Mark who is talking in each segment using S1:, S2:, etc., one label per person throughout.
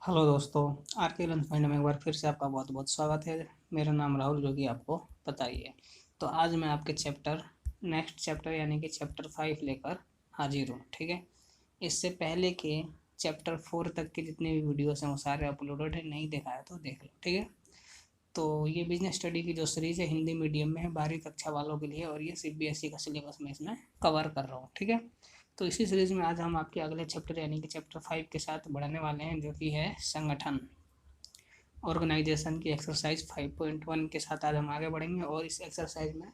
S1: Hello दोस्तों। Are के lunch point में एक बार फिर से आपका बहुत बहुत स्वागत है। मेरा नाम राहुल, जो कि आपको पता ही है। तो आज मैं आपके नेक्स्ट चैप्टर यानी कि चैप्टर 5 लेकर हाजिर हूँ। ठीक है। इससे पहले के चैप्टर 4 तक के जितने भी वीडियोस हैं वो सारे अपलोडेड है, नहीं देखा है तो देख लो। ठीक है। तो ये बिजनेस स्टडी की जो सीरीज़ है हिंदी मीडियम में है 12वीं कक्षा वालों के लिए, और ये CBSE का सिलेबस में इसमें कवर कर रहा हूँ। ठीक है। तो इसी सीरीज़ में आज हम आपके अगले चैप्टर यानी कि चैप्टर 5 के साथ बढ़ने वाले हैं, जो कि है संगठन, ऑर्गेनाइजेशन की एक्सरसाइज 5.1 के साथ आज हम आगे बढ़ेंगे। और इस एक्सरसाइज में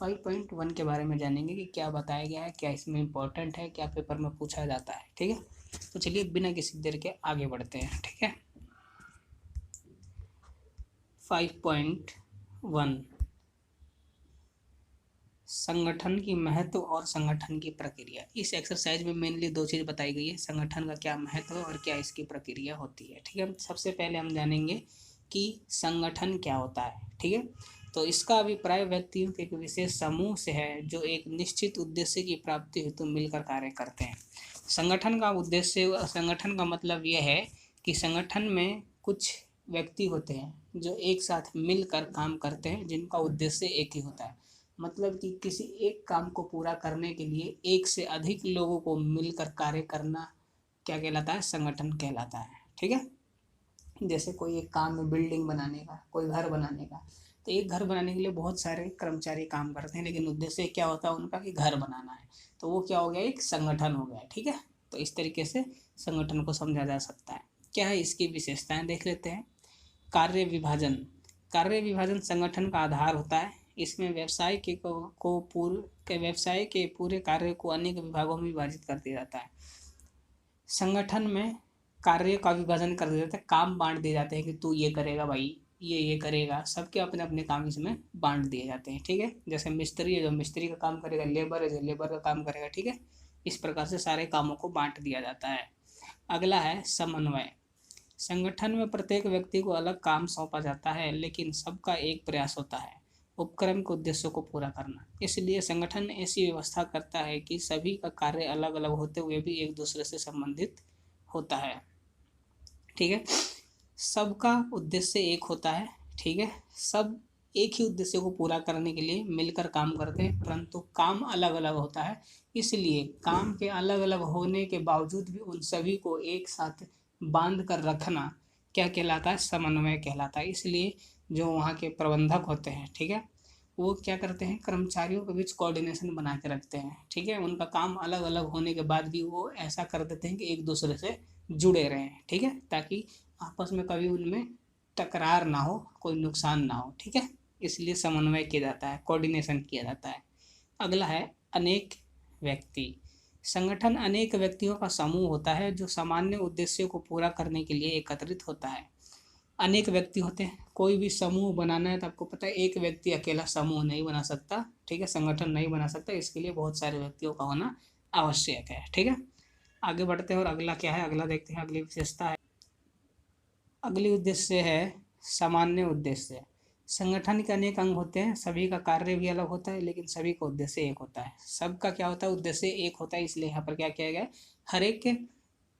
S1: 5.1 के बारे में जानेंगे कि क्या बताया गया है, क्या इसमें इम्पोर्टेंट है, क्या पेपर में पूछा जाता है। ठीक है। तो चलिए बिना किसी देर के आगे बढ़ते हैं। ठीक है। 5.1 संगठन की महत्व और संगठन की प्रक्रिया। इस एक्सरसाइज में मेनली दो चीज़ बताई गई है, संगठन का क्या महत्व और क्या इसकी प्रक्रिया होती है। ठीक है। सबसे पहले हम जानेंगे कि संगठन क्या होता है। ठीक है। तो इसका अभिप्राय व्यक्तियों के एक विशेष समूह से है जो एक निश्चित उद्देश्य की प्राप्ति हेतु मिलकर कार्य करते हैं। संगठन का मतलब यह है कि संगठन में कुछ व्यक्ति होते हैं जो एक साथ मिलकर काम करते हैं, जिनका उद्देश्य एक ही होता है। मतलब कि किसी एक काम को पूरा करने के लिए एक से अधिक लोगों को मिलकर कार्य करना क्या कहलाता है? संगठन कहलाता है। ठीक है। जैसे कोई एक काम है बिल्डिंग बनाने का, कोई घर बनाने का, तो एक घर बनाने के लिए बहुत सारे कर्मचारी काम करते हैं, लेकिन उद्देश्य क्या होता है उनका कि घर बनाना है। तो वो क्या हो गया? एक संगठन हो गया। ठीक है। तो इस तरीके से संगठन को समझा जा सकता है। क्या है इसकी विशेषताएं, देख लेते हैं। कार्य विभाजन। कार्य विभाजन संगठन का आधार होता है। इसमें व्यवसाय के पूरे कार्य को अनेक विभागों में विभाजित कर दिया जाता है। संगठन में कार्य का विभाजन कर दिया जाता है, काम बांट दिए जाते हैं कि तू ये करेगा भाई, ये करेगा। सबके अपने अपने काम इसमें बांट दिए जाते हैं। ठीक है। जैसे मिस्त्री है जो मिस्त्री का काम करेगा, लेबर है जो लेबर का काम करेगा। ठीक है। इस प्रकार से सारे कामों को बांट दिया जाता है। अगला है समन्वय। संगठन में प्रत्येक व्यक्ति को अलग काम सौंपा जाता है, लेकिन सबका एक प्रयास होता है, उपक्रम के उद्देश्यों को पूरा करना। इसलिए संगठन ऐसी व्यवस्था करता है कि सभी का कार्य अलग अलग होते हुए भी एक दूसरे से संबंधित होता है। ठीक है। सबका उद्देश्य एक होता है। ठीक है। सब एक ही उद्देश्य को पूरा करने के लिए मिलकर काम करते हैं, परंतु काम अलग अलग होता है। इसलिए काम के अलग अलग होने के बावजूद भी उन सभी को एक साथ बांध कर रखना क्या कहलाता है? समन्वय कहलाता है। इसलिए जो वहाँ के प्रबंधक होते हैं, ठीक है, वो क्या करते हैं? कर्मचारियों के बीच कोऑर्डिनेशन बना के रखते हैं। ठीक है। उनका काम अलग अलग होने के बाद भी वो ऐसा कर देते हैं कि एक दूसरे से जुड़े रहें। ठीक है। ताकि आपस में कभी उनमें टकरार ना हो, कोई नुकसान ना हो। ठीक है। इसलिए समन्वय किया जाता है, कोऑर्डिनेशन किया जाता है। अगला है अनेक व्यक्ति। संगठन अनेक व्यक्तियों का समूह होता है जो सामान्य उद्देश्यों को पूरा करने के लिए एकत्रित होता है। अनेक व्यक्ति होते हैं। कोई भी समूह बनाना है तो आपको पता है एक व्यक्ति अकेला समूह नहीं बना सकता। ठीक है। संगठन नहीं बना सकता, इसके लिए बहुत सारे व्यक्तियों का होना आवश्यक है। ठीक है। आगे बढ़ते हैं और अगला क्या है, अगला देखते हैं। अगली विशेषता है, अगली उद्देश्य है सामान्य उद्देश्य। संगठन के अनेक अंग होते हैं, सभी का कार्य भी अलग होता है, लेकिन सभी का उद्देश्य एक होता है। सबका क्या होता है? उद्देश्य एक होता है। इसलिए यहाँ पर क्या किया गया है, हर एक के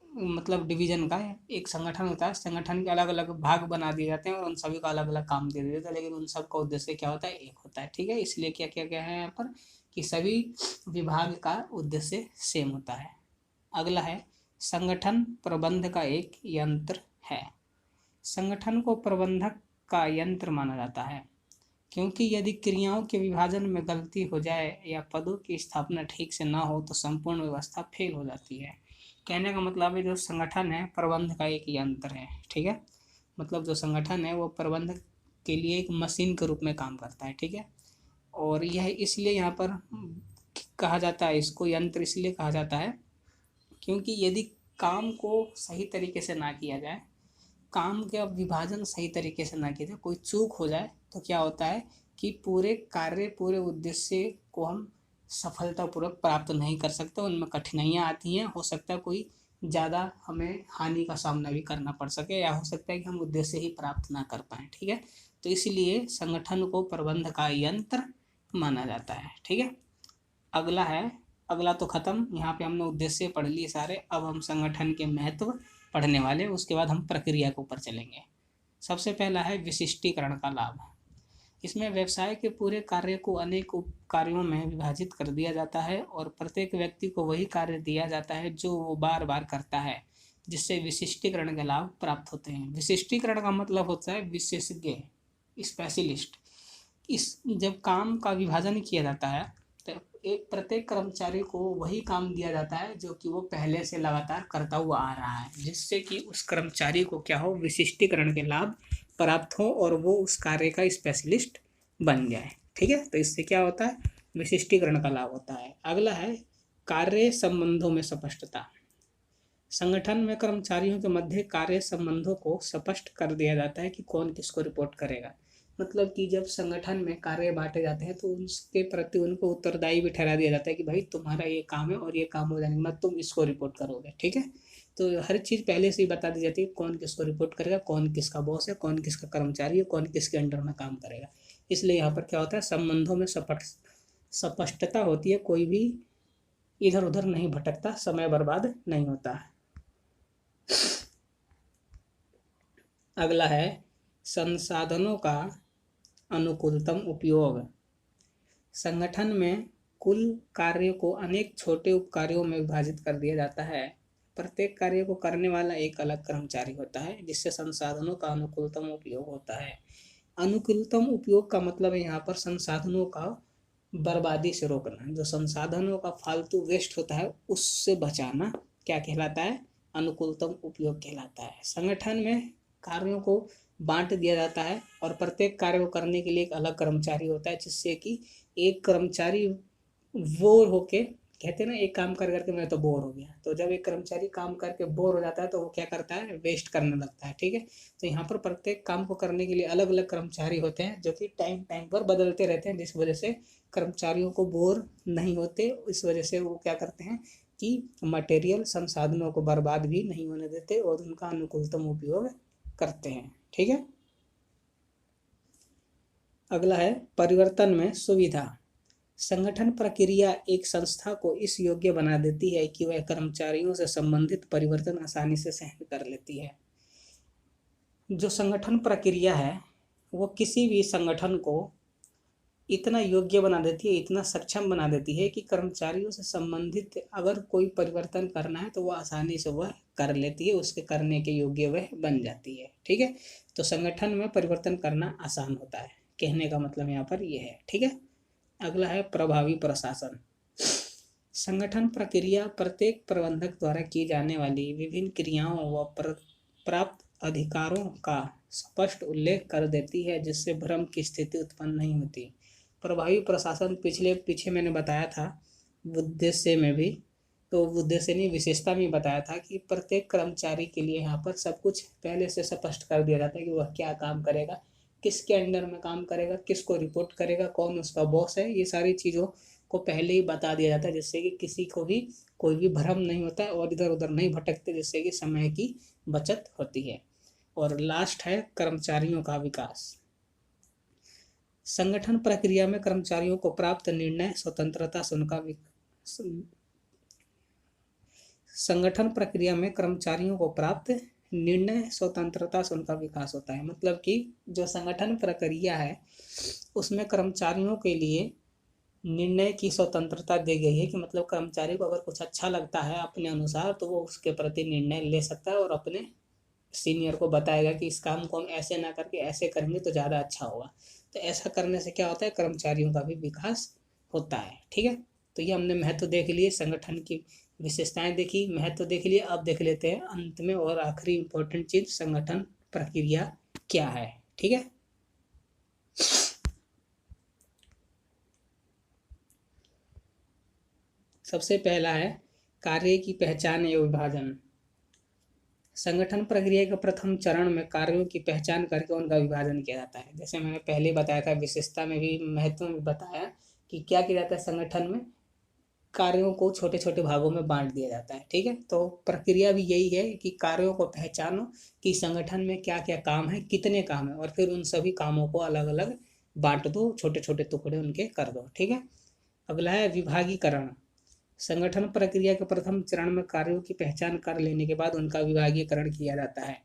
S1: मतलब डिवीजन का एक संगठन होता है, संगठन के अलग अलग भाग बना दिए जाते हैं और उन सभी का अलग अलग काम दे दिया जाता है, लेकिन उन सबका उद्देश्य क्या होता है? एक होता है। ठीक है। इसलिए क्या किया गया है यहाँ पर कि सभी विभाग का उद्देश्य सेम होता है। अगला है संगठन प्रबंध का एक यंत्र है। संगठन को प्रबंधक का यंत्र माना जाता है, क्योंकि यदि क्रियाओं के विभाजन में गलती हो जाए या पदों की स्थापना ठीक से ना हो तो संपूर्ण व्यवस्था फेल हो जाती है। कहने का मतलब है जो संगठन है प्रबंध का एक यंत्र है। ठीक है। मतलब जो संगठन है वो प्रबंधक के लिए एक मशीन के रूप में काम करता है। ठीक है। और यह इसलिए यहाँ पर कहा जाता है, इसको यंत्र इसलिए कहा जाता है क्योंकि यदि काम को सही तरीके से ना किया जाए, काम का विभाजन सही तरीके से ना किया जाए, कोई चूक हो जाए तो क्या होता है कि पूरे कार्य, पूरे उद्देश्य को हम सफलतापूर्वक प्राप्त नहीं कर सकते, उनमें कठिनाइयाँ आती हैं। हो सकता है कोई ज़्यादा हमें हानि का सामना भी करना पड़ सके, या हो सकता है कि हम उद्देश्य ही प्राप्त ना कर पाएँ। ठीक है। तो इसलिए संगठन को प्रबंध का यंत्र माना जाता है। ठीक है। अगला है, अगला तो खत्म, यहाँ पे हमने उद्देश्य पढ़ लिए सारे। अब हम संगठन के महत्व पढ़ने वाले, उसके बाद हम प्रक्रिया के ऊपर चलेंगे। सबसे पहला है विशिष्टीकरण का लाभ। इसमें व्यवसाय के पूरे कार्य को अनेक उप कार्यों में विभाजित कर दिया जाता है और प्रत्येक व्यक्ति को वही कार्य दिया जाता है जो वो बार बार करता है, जिससे विशिष्टीकरण के लाभ प्राप्त होते हैं। विशिष्टीकरण का मतलब होता है विशेषज्ञ, स्पेशलिस्ट। इस जब काम का विभाजन किया जाता है तो एक प्रत्येक कर्मचारी को वही काम दिया जाता है जो कि वो पहले से लगातार करता हुआ आ रहा है, जिससे कि उस कर्मचारी को क्या हो, विशिष्टीकरण के लाभ प्राप्त हो और वो उस कार्य का स्पेशलिस्ट बन जाए। ठीक है, तो इससे क्या होता है, विशिष्टीकरण का लाभ होता है। अगला है कार्य संबंधों में स्पष्टता। संगठन में कर्मचारियों के मध्य कार्य संबंधों को स्पष्ट कर दिया जाता है कि कौन किसको रिपोर्ट करेगा। मतलब कि जब संगठन में कार्य बांटे जाते हैं तो उसके प्रति उनको उत्तरदायी भी ठहरा दिया जाता है कि भाई तुम्हारा ये काम है और ये काम हो जाने के बाद तुम इसको रिपोर्ट करोगे। ठीक है, तो हर चीज़ पहले से ही बता दी जाती है, कौन किसको रिपोर्ट करेगा, कौन किसका बॉस है, कौन किसका कर्मचारी है, कौन किसके अंडर में काम करेगा। इसलिए यहाँ पर क्या होता है, संबंधों में स्पष्टता होती है, कोई भी इधर उधर नहीं भटकता, समय बर्बाद नहीं होता है। अगला है संसाधनों का अनुकूलतम उपयोग। संगठन में कुल कार्य को अनेक छोटे उप कार्यों में विभाजित कर दिया जाता है। प्रत्येक कार्य को करने वाला एक अलग कर्मचारी होता है, जिससे संसाधनों का अनुकूलतम उपयोग होता है। अनुकूलतम उपयोग का मतलब है यहाँ पर संसाधनों का बर्बादी से रोकना। जो संसाधनों का फालतू वेस्ट होता है उससे बचाना क्या कहलाता है, अनुकूलतम उपयोग कहलाता है। संगठन में कार्यों को बांट दिया जाता है और प्रत्येक कार्य को करने के लिए एक अलग कर्मचारी होता है, जिससे कि एक कर्मचारी बोर होके, कहते हैं ना एक काम कर करके मैं तो बोर हो गया, तो जब एक कर्मचारी काम करके बोर हो जाता है तो वो क्या करता है, वेस्ट करने लगता है। ठीक है, तो यहाँ पर प्रत्येक काम को करने के लिए अलग अलग कर्मचारी होते हैं जो कि टाइम टाइम पर बदलते रहते हैं, जिस वजह से कर्मचारियों को बोर नहीं होते। इस वजह से वो क्या करते हैं कि मटेरियल संसाधनों को बर्बाद भी नहीं होने देते और उनका अनुकूलतम उपयोग करते हैं। ठीक है, अगला है परिवर्तन में सुविधा। संगठन प्रक्रिया एक संस्था को इस योग्य बना देती है कि वह कर्मचारियों से संबंधित परिवर्तन आसानी से सहन कर लेती है। जो संगठन प्रक्रिया है वो किसी भी संगठन को इतना योग्य बना देती है, इतना सक्षम बना देती है कि कर्मचारियों से संबंधित अगर कोई परिवर्तन करना है तो वह आसानी से वह कर लेती है, उसके करने के योग्य वह बन जाती है। ठीक है, तो संगठन में परिवर्तन करना आसान होता है, कहने का मतलब यहाँ पर यह है। ठीक है, अगला है प्रभावी प्रशासन। संगठन प्रक्रिया प्रत्येक प्रबंधक द्वारा की जाने वाली विभिन्न क्रियाओं व प्राप्त अधिकारों का स्पष्ट उल्लेख कर देती है, जिससे भ्रम की स्थिति उत्पन्न नहीं होती। प्रभावी प्रशासन पीछे मैंने बताया था उद्देश्य में भी, तो उद्देश्य नहीं विशेषता में बताया था कि प्रत्येक कर्मचारी के लिए यहाँ पर सब कुछ पहले से स्पष्ट कर दिया जाता है कि वह क्या काम करेगा, किसके अंडर में काम करेगा, किसको रिपोर्ट करेगा, कौन उसका बॉस है। ये सारी चीज़ों को पहले ही बता दिया जाता है, जिससे कि किसी को भी कोई भी भ्रम नहीं होता है और इधर उधर नहीं भटकते, जिससे कि समय की बचत होती है। और लास्ट है कर्मचारियों का विकास। संगठन प्रक्रिया में कर्मचारियों को प्राप्त निर्णय स्वतंत्रता से उनका संगठन प्रक्रिया में कर्मचारियों को प्राप्त निर्णय स्वतंत्रता से उनका विकास होता है। मतलब कि जो संगठन प्रक्रिया है उसमें कर्मचारियों के लिए निर्णय की स्वतंत्रता दी गई है कि मतलब कर्मचारी को अगर कुछ अच्छा लगता है अपने अनुसार तो वो उसके प्रति निर्णय ले सकता है और अपने सीनियर को बताएगा कि इस काम को हम ऐसे ना करके ऐसे करेंगे तो ज़्यादा अच्छा होगा। तो ऐसा करने से क्या होता है, कर्मचारियों का भी विकास होता है। ठीक है, तो ये हमने महत्व देख लिए, संगठन की विशेषताएं देखी, महत्व देख लिए। अब देख लेते हैं अंत में और आखिरी इम्पोर्टेंट चीज, संगठन प्रक्रिया क्या है। ठीक है, सबसे पहला है कार्य की पहचान एवं विभाजन। संगठन प्रक्रिया के प्रथम चरण में कार्यों की पहचान करके उनका विभाजन किया जाता है। जैसे मैंने पहले बताया था, विशेषता में भी महत्व में बताया कि क्या किया जाता है, संगठन में कार्यों को छोटे छोटे भागों में बांट दिया जाता है। ठीक है, तो प्रक्रिया भी यही है कि कार्यों को पहचानो कि संगठन में क्या क्या काम है, कितने काम है, और फिर उन सभी कामों को अलग अलग बांट दो, छोटे छोटे टुकड़े उनके कर दो। ठीक है, अगला है विभागीकरण। संगठन प्रक्रिया के प्रथम चरण में कार्यों की पहचान कर लेने के बाद उनका विभागीकरण किया जाता है।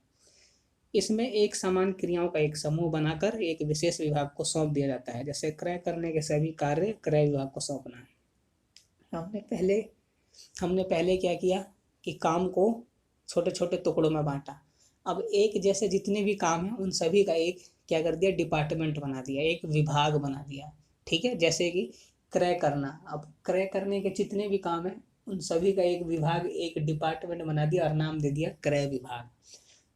S1: इसमें एक समान क्रियाओं का एक समूह बनाकर एक विशेष विभाग को सौंप दिया जाता है। जैसे क्रय करने के सभी कार्य क्रय विभाग को सौंपना है। हमने पहले क्या किया कि काम को छोटे छोटे टुकड़ों में बांटा। अब एक जैसे जितने भी काम हैं उन सभी का एक क्या कर दिया, डिपार्टमेंट बना दिया, एक विभाग बना दिया। ठीक है, जैसे कि क्रय करना, अब क्रय करने के जितने भी काम हैं उन सभी का एक विभाग, एक डिपार्टमेंट बना दिया और नाम दे दिया क्रय विभाग।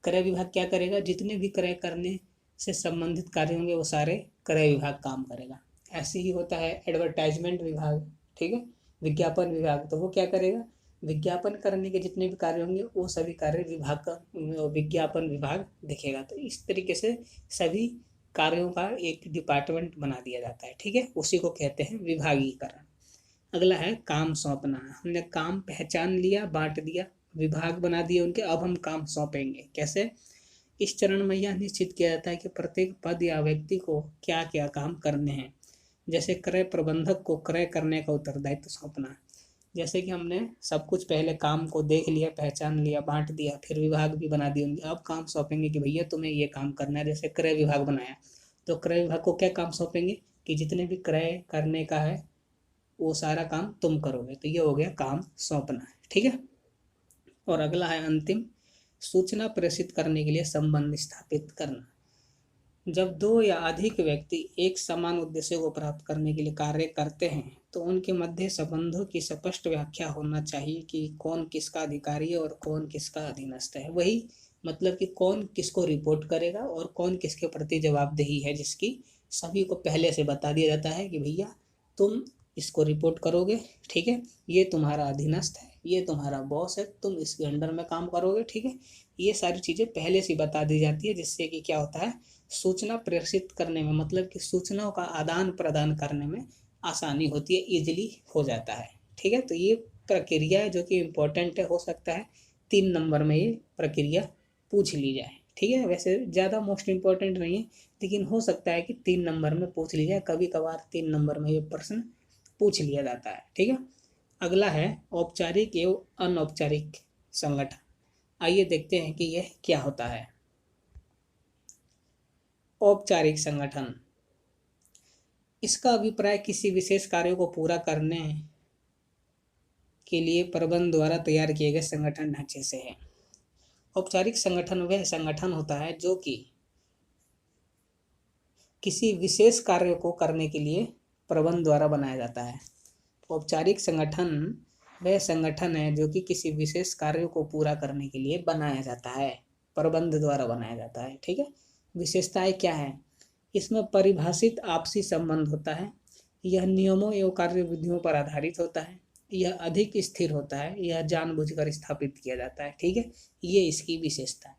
S1: क्रय विभाग क्या करेगा, जितने भी क्रय करने से संबंधित कार्य होंगे वो सारे क्रय विभाग काम करेगा। ऐसे ही होता है एडवर्टाइजमेंट विभाग, ठीक है, विज्ञापन विभाग, तो वो क्या करेगा, विज्ञापन करने के जितने भी कार्य होंगे वो सभी कार्य विभाग का विज्ञापन विभाग देखेगा। तो इस तरीके से सभी कार्यों का एक डिपार्टमेंट बना दिया जाता है। ठीक है, उसी को कहते हैं विभागीकरण। अगला है काम सौंपना। हमने काम पहचान लिया, बांट दिया, विभाग बना दिए उनके, अब हम काम सौंपेंगे। कैसे, इस चरण में यह निश्चित किया जाता है कि प्रत्येक पद या व्यक्ति को क्या क्या काम करने हैं। जैसे क्रय प्रबंधक को क्रय करने का उत्तरदायित्व सौंपना। जैसे कि हमने सब कुछ पहले काम को देख लिया, पहचान लिया, बांट दिया, फिर विभाग भी बना दिए उनके, अब काम सौंपेंगे कि भैया तुम्हें ये काम करना है। जैसे क्रय विभाग बनाया तो क्रय विभाग को क्या काम सौंपेंगे कि जितने भी क्रय करने का है वो सारा काम तुम करोगे। तो ये हो गया काम सौंपना है। ठीक है, और अगला है अंतिम, सूचना प्रेषित करने के लिए संबंध स्थापित करना। जब दो या अधिक व्यक्ति एक समान उद्देश्य को प्राप्त करने के लिए कार्य करते हैं तो उनके मध्य संबंधों की स्पष्ट व्याख्या होना चाहिए कि कौन किसका अधिकारी है और कौन किसका अधीनस्थ है। वही मतलब कि कौन किसको रिपोर्ट करेगा और कौन किसके प्रति जवाबदेही है, जिसकी सभी को पहले से बता दिया जाता है कि भैया तुम इसको रिपोर्ट करोगे, ठीक है, ये तुम्हारा अधीनस्थ है, ये तुम्हारा बॉस है, तुम इसके अंडर में काम करोगे। ठीक है, ये सारी चीज़ें पहले से बता दी जाती है, जिससे कि क्या होता है, सूचना प्रेषित करने में, मतलब कि सूचनाओं का आदान प्रदान करने में आसानी होती है, इजीली हो जाता है। ठीक है, तो ये प्रक्रिया है जो कि इम्पोर्टेंट है, हो सकता है 3 नंबर में ये प्रक्रिया पूछ ली जाए। ठीक है, वैसे ज़्यादा मोस्ट इम्पोर्टेंट नहीं है, लेकिन हो सकता है कि 3 नंबर में पूछ ली जाए, कभी कभार 3 नंबर में ये प्रश्न पूछ लिया जाता है। ठीक है, अगला है औपचारिक एवं अनौपचारिक संगठन। आइए देखते हैं कि यह क्या होता है। औपचारिक संगठन, इसका अभिप्राय किसी विशेष कार्य को पूरा करने के लिए प्रबंध द्वारा तैयार किए गए संगठन ढांचे से है। औपचारिक संगठन वह संगठन होता है जो कि किसी विशेष कार्य को करने के लिए प्रबंध द्वारा बनाया जाता है। औपचारिक संगठन वह संगठन है जो कि किसी विशेष कार्य को पूरा करने के लिए बनाया जाता है, प्रबंध द्वारा बनाया जाता है। ठीक है, विशेषताएं क्या है, इसमें परिभाषित आपसी संबंध होता है, यह नियमों एवं कार्यविधियों पर आधारित होता है, यह अधिक स्थिर होता है, यह जानबूझकर स्थापित किया जाता है। ठीक है, ये इसकी विशेषता है।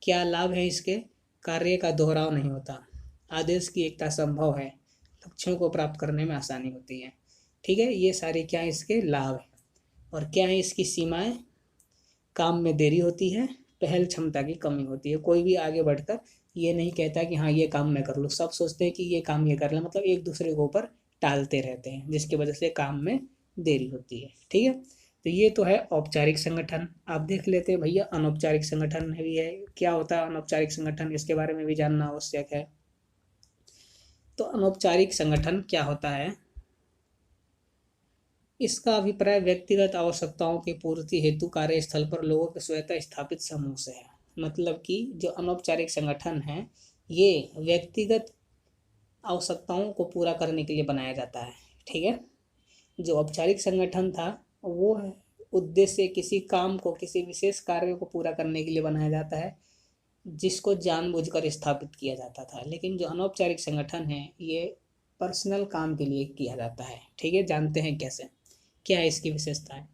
S1: क्या लाभ है इसके, कार्य का दोहराव नहीं होता, आदेश की एकता संभव है, लक्ष्यों को प्राप्त करने में आसानी होती है। ठीक है, ये सारे क्या इसके लाभ हैं। और क्या है इसकी सीमाएं, काम में देरी होती है, पहल क्षमता की कमी होती है। कोई भी आगे बढ़कर ये नहीं कहता कि हाँ ये काम मैं कर लूँ, सब सोचते हैं कि ये काम ये कर लें, मतलब एक दूसरे के ऊपर टालते रहते हैं, जिसकी वजह से काम में देरी होती है। ठीक है, तो ये तो है औपचारिक संगठन। आप देख लेते हैं भैया अनौपचारिक संगठन भी है। क्या होता है अनौपचारिक संगठन, इसके बारे में भी जानना आवश्यक है। तो अनौपचारिक संगठन क्या होता है, इसका अभिप्राय व्यक्तिगत आवश्यकताओं की पूर्ति हेतु कार्यस्थल पर लोगों के स्वतः स्थापित समूह से है। मतलब कि जो अनौपचारिक संगठन है ये व्यक्तिगत आवश्यकताओं को पूरा करने के लिए बनाया जाता है। ठीक है, जो औपचारिक संगठन था वो उद्देश्य किसी काम को, किसी विशेष कार्य को पूरा करने के लिए बनाया जाता है, जिसको जानबूझकर स्थापित किया जाता था। लेकिन जो अनौपचारिक संगठन है ये पर्सनल काम के लिए किया जाता है। ठीक है, जानते हैं कैसे, क्या है इसकी विशेषता है।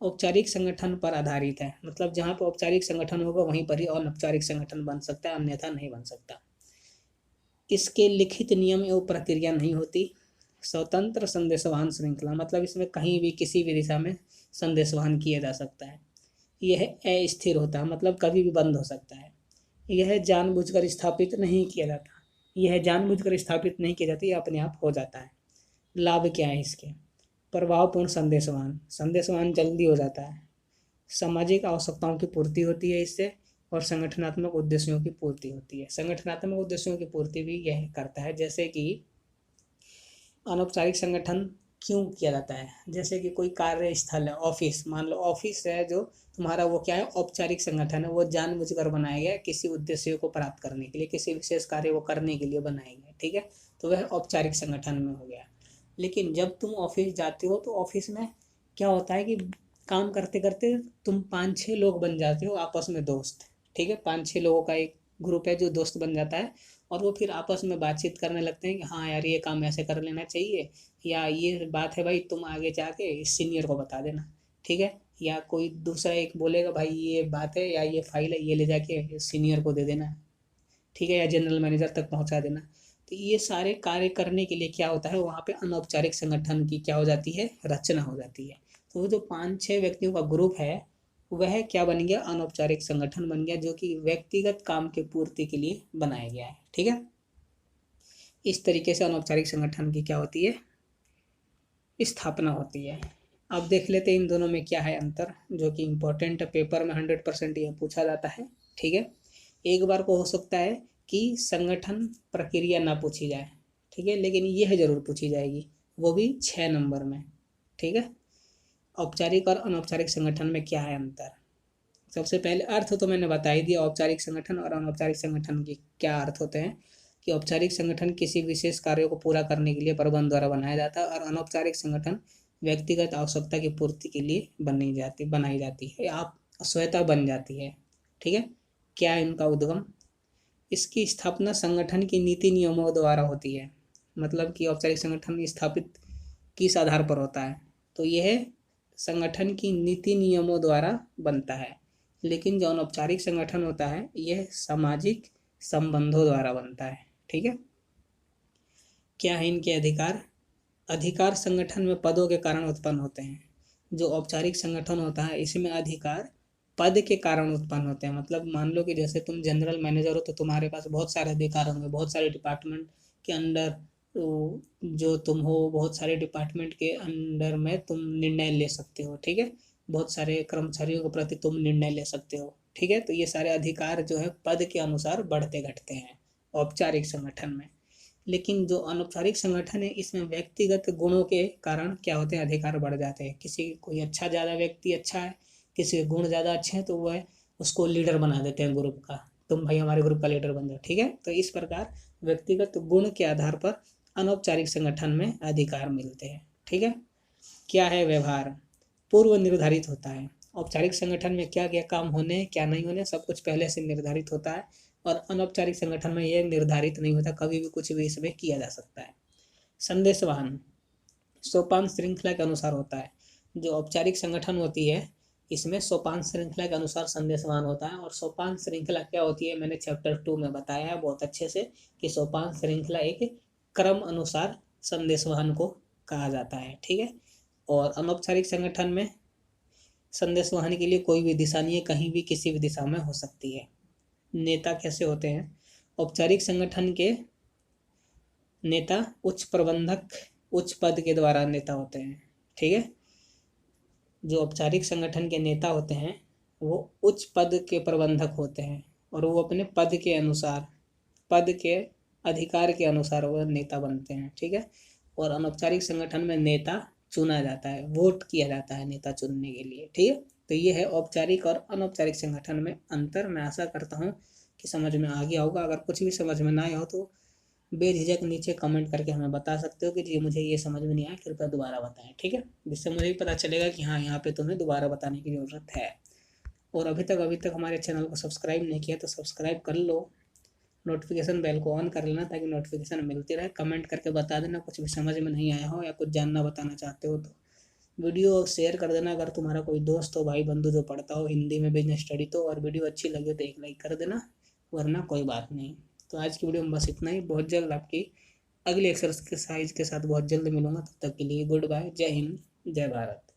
S1: औपचारिक संगठन पर आधारित है, मतलब जहाँ पर औपचारिक संगठन होगा वहीं पर ही अनौपचारिक संगठन बन सकता है, अन्यथा नहीं बन सकता। इसके लिखित नियम एवं प्रक्रिया नहीं होती। स्वतंत्र संदेशवाहन श्रृंखला, मतलब इसमें कहीं भी किसी भी दिशा में संदेशवाहन किया जा सकता है। यह अस्थिर होता है, मतलब कभी भी बंद हो सकता है। यह जानबूझकर स्थापित नहीं किया जाता, यह जानबूझकर स्थापित नहीं किया जाता, यह अपने आप हो जाता है। लाभ क्या है इसके, प्रभावपूर्ण संदेशवान, संदेशवान जल्दी हो जाता है। सामाजिक आवश्यकताओं की पूर्ति होती है इससे, और संगठनात्मक उद्देश्यों की पूर्ति होती है। संगठनात्मक उद्देश्यों की पूर्ति भी यह करता है, जैसे कि अनौपचारिक संगठन क्यों किया जाता है, जैसे कि कोई कार्यस्थल है, ऑफिस, मान लो ऑफिस है जो तुम्हारा, वो क्या है, औपचारिक संगठन है। वो जानबूझकर बनाया गया है किसी उद्देश्य को प्राप्त करने के लिए, किसी विशेष कार्य को करने के लिए बनाया गया है, ठीक है। तो वह औपचारिक संगठन में हो गया। लेकिन जब तुम ऑफिस जाते हो तो ऑफिस में क्या होता है कि काम करते करते तुम 5-6 लोग बन जाते हो आपस में दोस्त, ठीक है। 5-6 लोगों का एक ग्रुप है जो दोस्त बन जाता है, और वो फिर आपस में बातचीत करने लगते हैं कि हाँ यार ये काम ऐसे कर लेना चाहिए, या ये बात है भाई तुम आगे जाके इस सीनियर को बता देना, ठीक है। या कोई दूसरा एक बोलेगा भाई ये बात है या ये फाइल है, ये ले जाके सीनियर को दे देना, ठीक है, या जनरल मैनेजर तक पहुंचा देना। तो ये सारे कार्य करने के लिए क्या होता है, वहाँ पे अनौपचारिक संगठन की क्या हो जाती है, रचना हो जाती है। तो वो जो 5-6 व्यक्तियों का ग्रुप है वह क्या बन गया, अनौपचारिक संगठन बन गया, जो कि व्यक्तिगत काम की पूर्ति के लिए बनाया गया है, ठीक है। इस तरीके से अनौपचारिक संगठन की क्या होती है, स्थापना होती है। अब देख लेते हैं इन दोनों में क्या है अंतर, जो कि इम्पोर्टेंट है, पेपर में 100% यह पूछा जाता है, ठीक है। एक बार को हो सकता है कि संगठन प्रक्रिया ना पूछी जाए, ठीक है, लेकिन यह जरूर पूछी जाएगी, वो भी 6 नंबर में, ठीक है। औपचारिक और अनौपचारिक संगठन में क्या है अंतर। सबसे पहले अर्थ तो मैंने बता ही दिया, औपचारिक संगठन और अनौपचारिक संगठन के क्या अर्थ होते हैं, कि औपचारिक संगठन किसी विशेष कार्य को पूरा करने के लिए प्रबंध द्वारा बनाया जाता है, और अनौपचारिक संगठन व्यक्तिगत आवश्यकता की पूर्ति के लिए बनाई जाती है, आप स्वतः बन जाती है, ठीक है। क्या है इनका उद्गम, इसकी स्थापना संगठन की नीति नियमों द्वारा होती है। मतलब कि औपचारिक संगठन स्थापित किस आधार पर होता है, तो यह संगठन की नीति नियमों द्वारा बनता है। लेकिन जो अनौपचारिक संगठन होता है यह सामाजिक संबंधों द्वारा बनता है, ठीक है। क्या है इनके अधिकार, अधिकार संगठन में पदों के कारण उत्पन्न होते हैं। जो औपचारिक संगठन होता है इसमें अधिकार पद के कारण उत्पन्न होते हैं। मतलब मान लो कि जैसे तुम जनरल मैनेजर हो तो तुम्हारे पास बहुत सारे अधिकार होंगे, बहुत सारे डिपार्टमेंट के अंडर, तो जो तुम हो बहुत सारे डिपार्टमेंट के अंडर में तुम निर्णय ले सकते हो, ठीक है। बहुत सारे कर्मचारियों के प्रति तुम निर्णय ले सकते हो, ठीक है। तो ये सारे अधिकार जो है पद के अनुसार बढ़ते घटते हैं औपचारिक संगठन में। लेकिन जो अनौपचारिक संगठन है इसमें व्यक्तिगत गुणों के कारण क्या होते हैं, अधिकार बढ़ जाते हैं। किसी कोई अच्छा, ज़्यादा व्यक्ति अच्छा है, किसी के गुण ज़्यादा अच्छे हैं, तो वह उसको लीडर बना देते हैं ग्रुप का, तुम भाई हमारे ग्रुप का लीडर बन जाओ, ठीक है। तो इस प्रकार व्यक्तिगत गुण के आधार पर अनौपचारिक संगठन में अधिकार मिलते हैं, ठीक है। क्या है व्यवहार, पूर्व निर्धारित होता है। औपचारिक संगठन में क्या क्या काम होने क्या नहीं होने सब कुछ पहले से निर्धारित होता है, और अनौपचारिक संगठन में यह निर्धारित नहीं होता, कभी भी कुछ भी इसमें किया जा सकता है। संदेशवाहन सोपान श्रृंखला के अनुसार होता है। जो औपचारिक संगठन होती है इसमें सोपान श्रृंखला के अनुसार संदेशवाहन होता है। और सोपान श्रृंखला क्या होती है मैंने चैप्टर 2 में बताया है बहुत अच्छे से, कि सोपान श्रृंखला एक क्रम अनुसार संदेशवाहन को कहा जाता है, ठीक है। और अनौपचारिक संगठन में संदेशवाहन के लिए कोई भी दिशा नहीं है, कहीं भी किसी भी दिशा में हो सकती है। नेता कैसे होते हैं, औपचारिक संगठन के नेता उच्च प्रबंधक, उच्च पद के द्वारा नेता होते हैं, ठीक है। जो औपचारिक संगठन के नेता होते हैं वो उच्च पद के प्रबंधक होते हैं, और वो अपने पद के अनुसार, पद के अधिकार के अनुसार वो नेता बनते हैं, ठीक है। और अनौपचारिक संगठन में नेता चुना जाता है, वोट किया जाता है नेता चुनने के लिए, ठीक है। तो ये है औपचारिक और अनौपचारिक संगठन में अंतर। मैं आशा करता हूँ कि समझ में आ गया होगा। अगर कुछ भी समझ में ना आया हो तो बेझिझक नीचे कमेंट करके हमें बता सकते हो कि जी मुझे ये समझ में नहीं आया, कृपया दोबारा बताएं, ठीक है। जिससे मुझे भी पता चलेगा कि हाँ यहाँ पे तुम्हें दोबारा बताने की ज़रूरत है। और अभी तक हमारे चैनल को सब्सक्राइब नहीं किया तो सब्सक्राइब कर लो, नोटिफिकेशन बेल को ऑन कर लेना ताकि नोटिफिकेशन मिलती रहे। कमेंट करके बता देना कुछ भी समझ में नहीं आया हो या कुछ जानना बताना चाहते हो तो। वीडियो शेयर कर देना अगर तुम्हारा कोई दोस्त हो, भाई बंधु जो पढ़ता हो हिंदी में बिजनेस स्टडी तो, और वीडियो अच्छी लगी हो तो एक लाइक कर देना, वरना कोई बात नहीं। तो आज की वीडियो में बस इतना ही। बहुत जल्द आपकी अगली एक्सरसाइज के साथ बहुत जल्द मिलूंगा, तब तक के लिए गुड बाय, जय हिंद, जय भारत।